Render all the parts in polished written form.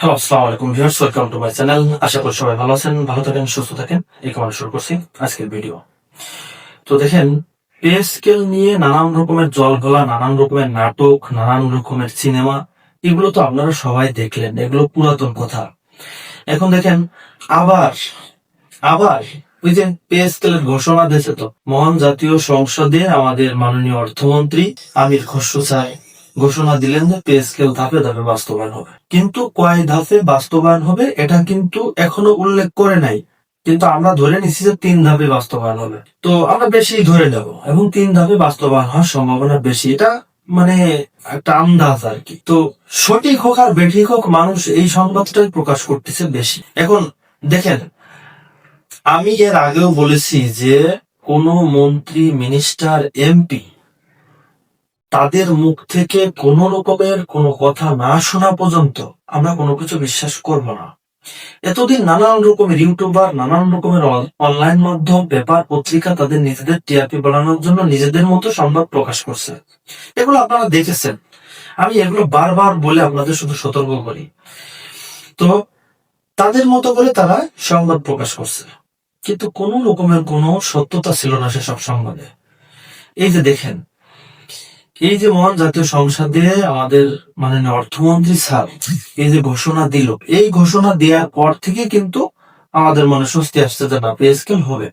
Hello, আসসালামু আলাইকুম viewers, welcome to my channel. আশা করি সবাই ভালো আছেন, ভালো থাকেন, সুস্থ থাকেন। এই কামনা শুরু করছি আজকের ভিডিও। তো দেখেন, পে স্কেল নিয়ে নানান রকমের জলঘোলা, নানান রকমের নাটক, নানান রকমের সিনেমা, এগুলো তো আপনারা সবাই দেখলেন, এগুলো পুরাতন কথা। এখন দেখেন, আবার আবার ওই যে পে স্কেলের ঘোষণা দিয়েছে তো মহান জাতীয় সংসদে আমাদের মাননীয় অর্থমন্ত্রী আমির খসরু স্যার ঘোষণা দিলেন যে পে স্কেল ধাপে ধাপে বাস্তবায়ন হবে, কিন্তু কয় ধাপে বাস্তবায়ন হবে এটা কিন্তু এখনো উল্লেখ করে নাই। কিন্তু আমরা ধরে নিচ্ছি যে 3 ধাপে বাস্তবায়ন হবে, তো আমরা বেশি ধরে নেব এবং 3 ধাপে বাস্তবায়ন হওয়ার সম্ভাবনা বেশি। এটা মানে একটা আন্দাজ আর কি। তো সঠিক হোক আর বেঠিক হোক, মানুষ এই সংবাদটাই প্রকাশ করতেছে বেশি। এখন দেখেন, আমি এর আগেও বলেছি যে কোনো মন্ত্রী, মিনিস্টার, এমপি তাদের মুখ থেকে কোনো রকমের কোনো কথা না শোনা পর্যন্ত আমরা কোনো কিছু বিশ্বাস করব না। এতদিন নানান রকমের ইউটিউবার, নানান রকমের অনলাইন মাধ্যম, পেপার, পত্রিকা তাদের নিজেদের টিআরপি বাড়ানোর জন্য নিজেদের মতো সংবাদ প্রকাশ করছে। এগুলো আপনারা দেখেছেন। আমি এগুলো বারবার বলে আপনাদের শুধু সতর্ক করি। তো তাদের মতো করে তারা সংবাদ প্রকাশ করছে, কিন্তু কোন রকমের কোনো সত্যতা ছিল না সেসব সংবাদে। এই যে দেখেন, এই যে মহান জাতীয় সংসদে আমাদের মাননীয় অর্থমন্ত্রী স্যার এই যে ঘোষণা দিল, এই ঘোষণা দেওয়ার পর থেকে কিন্তু আমাদের মনে স্বস্তি আসছে যে না, পে স্কেল হবে।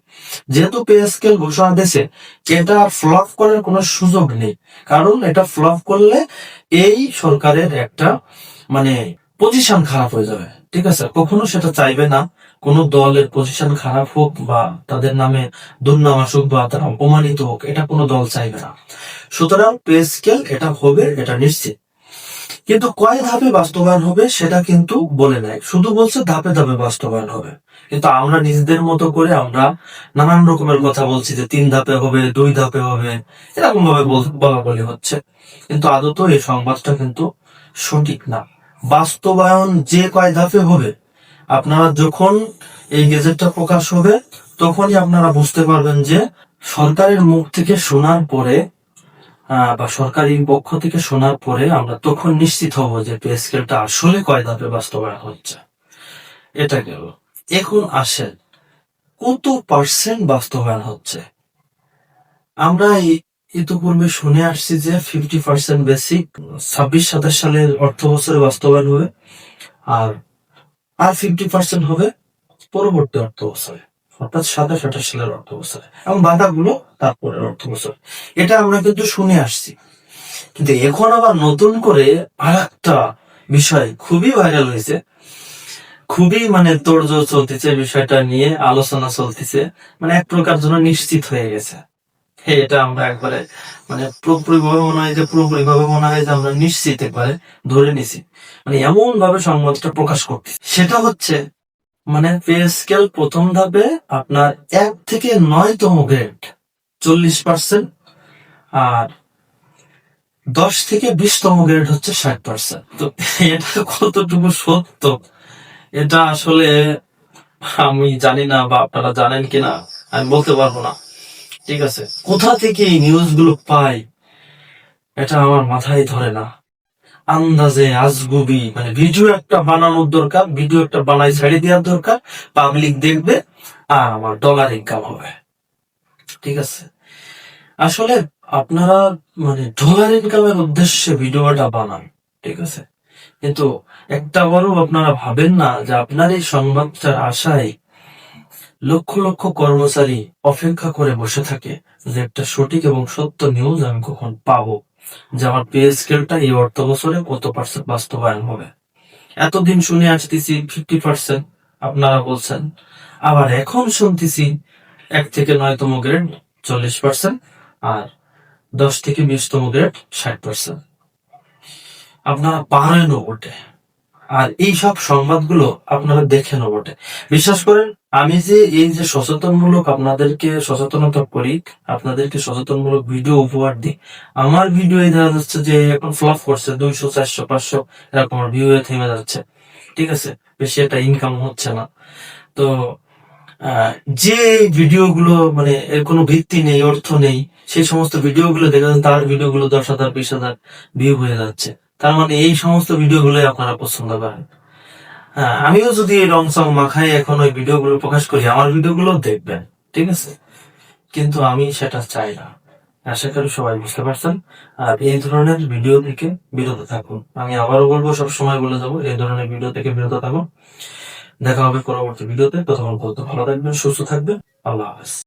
যেহেতু পে স্কেল ঘোষণা দিয়েছে, এটা ফ্লপ করার কোনো সুযোগ নেই। কারণ এটা ফ্লপ করলে এই সরকারের একটা মানে পজিশন খারাপ হয়ে যাবে। ঠিক আছে, কখনো সেটা চাইবে না কোন দলের পজিশন খারাপ হোক বা তাদের নামে দুর্নাম আসুক বা তারা অপমানিত হোক, এটা কোনো দল চাইবে না। সুতরাং পে স্কেল এটা হবে, এটা নিশ্চিত। কিন্তু কয় ধাপে বাস্তবায়ন হবে সেটা কিন্তু বলে নাই, শুধু বলছে ধাপে ধাপে বাস্তবায়ন হবে। কিন্তু আমরা নিজেদের মতো করে আমরা নানান রকমের কথা বলছি যে 3 ধাপে হবে, 2 ধাপে হবে, এরকম ভাবে বলা বলি হচ্ছে। কিন্তু আদত এই সংবাদটা কিন্তু সঠিক না। বাস্তবায়ন যে কয় ধাপে হবে, আপনারা যখন এই গেজেটটা প্রকাশ হবে তখনই আপনারা বুঝতে পারবেন যে সরকারের মুখ থেকে শোনার পরে বা সরকারি পক্ষ থেকে শোনার পরে আমরা তখন নিশ্চিত হব যে পে স্কেলটা আসলে কয় ধাপে বাস্তবায়ন হচ্ছে। এটা গেল। এখন আসেন, কত পার্সেন্ট বাস্তবায়ন হচ্ছে। আমরা ইতিপূর্বে শুনে আসছি যে 50% বেসিক 26-27 সালের অর্থ বছরে বাস্তবায়ন হবে, আর আর 50% হবে পরবর্তী অর্থ বছরে, অর্থাৎ 27-28 সালের অর্থ বছরে, এবং বাধাগুলো তারপরের অর্থ বছরে। এটা আমরা কিন্তু শুনে আসছি। কিন্তু এখন আবার নতুন করে আর একটা বিষয় খুবই ভাইরাল হয়েছে, খুবই মানে তোড়জোড় চলতেছে, বিষয়টা নিয়ে আলোচনা চলতেছে, মানে এক প্রকার জন্য নিশ্চিত হয়ে গেছে। এটা আমরা একবারে মানে পুরোপুরি ভাবে মনে হয় যে আমরা নিশ্চিত একবারে ধরে নিছি। মানে এমন ভাবে সংবাদটা প্রকাশ করতে, সেটা হচ্ছে মানে পে স্কেল প্রথম ধাপে আপনার 1 থেকে 9তম গ্রেড 40%, আর 10 থেকে 20তম গ্রেড হচ্ছে 60%। তো এটা কতটুকু সত্য এটা আসলে আমি জানি না, বা আপনারা জানেন কিনা আমি বলতে পারবো না। ঠিক আছে, কোথা থেকে এই নিউজ গুলো পাই এটা আমার মাথায় ধরে না। আন্দাজে আজগুবি মানে ভিডিও একটা বানানোর দরকার, ভিডিও একটা বানাই ছেড়ে দেওয়ার দরকার, পাবলিক দেখবে আর আমার ডলার ইনকাম হবে। ঠিক আছে, আসলে আপনারা মানে ডলার ইনকামের উদ্দেশ্যে ভিডিওটা বানান, ঠিক আছে, কিন্তু একটা বড় আপনারা ভাবেন না যে আপনার এই সংবাদটার আশায় লক্ষ লক্ষ কর্মচারী অপেক্ষা করে বসে থাকে যে একটা সঠিক এবং সত্য নিউজ আমি কখন পাবো, যে আমার পে স্কেলটা এই অর্থ বছরে কত পার্সেন্ট বাস্তবায়ন হবে। এতদিন শুনে আসতেছি 50%, আপনারা বলছেন, আবার এখন শুনতেছি 1 থেকে 9তম গ্রেড 40%, আর 10 থেকে 20তম গ্রেড 60%। আপনারা পারেনও বটে, আর এই সব সংবাদগুলো আপনারা দেখেনও বটে। বিশ্বাস করেন, আমি যে এই যে সচেতনমূলক আপনাদেরকে সচেতনতা করি, আপনাদেরকে সচেতনমূলক ভিডিও উপহার দিই, আমার ভিডিও দেখা যাচ্ছে যে এখন ফ্লপ করছে, 200, 400, 500 এরকম ভিউ থেমে যাচ্ছে। ঠিক আছে, বেশি একটা ইনকাম হচ্ছে না। তো যে ভিডিওগুলো মানে এর কোনো ভিত্তি নেই, অর্থ নেই, সেই সমস্ত ভিডিওগুলো দেখা যাচ্ছে তার ভিডিওগুলো 10,000, 20,000 ভিউ হয়ে যাচ্ছে। তার মানে এই সমস্ত ভিডিওগুলো আপনারা পছন্দ করেন। আমিও যদি এই রং সং মাখাই এখন ওই ভিডিওগুলো প্রকাশ করি, আমার ভিডিওগুলো দেখবেন, ঠিক আছে, কিন্তু আমি সেটা চাই না। আশা করি সবাই বুঝতে পারছেন। আর এই ধরনের ভিডিও থেকে বিরত থাকুন। আমি আবারও বলবো, সব সময় বলে যাবো, এই ধরনের ভিডিও থেকে বিরত থাকুন। দেখা হবে পরবর্তী ভিডিওতে। ততক্ষণ পর্যন্ত ভালো থাকবেন, সুস্থ থাকবেন। আল্লাহ হাফেজ।